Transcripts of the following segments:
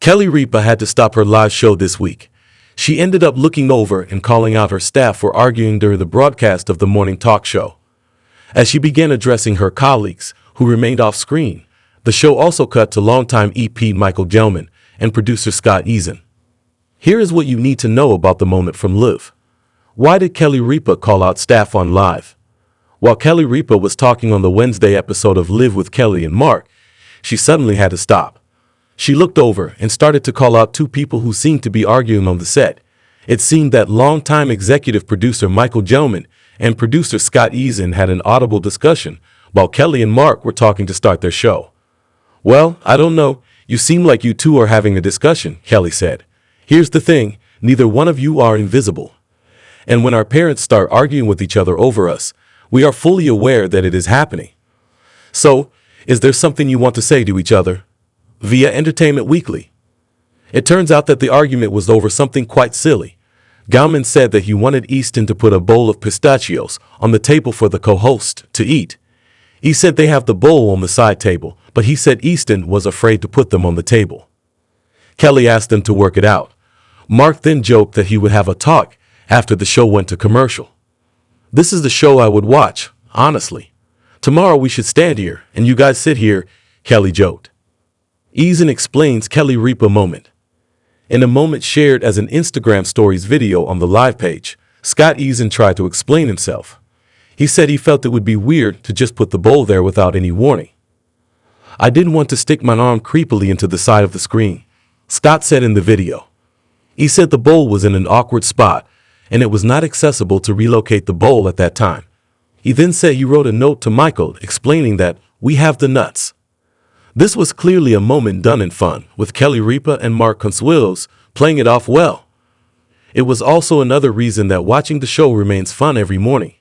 Kelly Ripa had to stop her live show this week. She ended up looking over and calling out her staff for arguing during the broadcast of the morning talk show. As she began addressing her colleagues, who remained off screen, the show also cut to longtime EP Michael Gelman and producer Scott Eason. Here is what you need to know about the moment from Live. Why did Kelly Ripa call out staff on live? While Kelly Ripa was talking on the Wednesday episode of Live with Kelly and Mark, she suddenly had to stop. She looked over and started to call out two people who seemed to be arguing on the set. It seemed that longtime executive producer Michael Gelman and producer Scott Eason had an audible discussion while Kelly and Mark were talking to start their show. "Well, I don't know. You seem like you two are having a discussion," Kelly said. "Here's the thing, neither one of you are invisible. And when our parents start arguing with each other over us, we are fully aware that it is happening. So, is there something you want to say to each other?" Via Entertainment Weekly. It turns out that the argument was over something quite silly. Gelman said that he wanted Easton to put a bowl of pistachios on the table for the co-host to eat. He said they have the bowl on the side table, but he said Easton was afraid to put them on the table. Kelly asked them to work it out. Mark then joked that he would have a talk after the show went to commercial. "This is the show I would watch, honestly. Tomorrow we should stand here, and you guys sit here," Kelly joked. Eason explains Kelly Ripa moment. In a moment shared as an Instagram Stories video on the live page, Scott Eason tried to explain himself. He said he felt it would be weird to just put the bowl there without any warning. "I didn't want to stick my arm creepily into the side of the screen," Scott said in the video. He said the bowl was in an awkward spot, and it was not accessible to relocate the bowl at that time. He then said he wrote a note to Michael explaining that, "We have the nuts." This was clearly a moment done in fun, with Kelly Ripa and Mark Consuelos playing it off well. It was also another reason that watching the show remains fun every morning.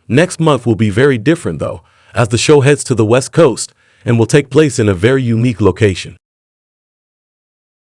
Next month will be very different though, as the show heads to the West Coast and will take place in a very unique location.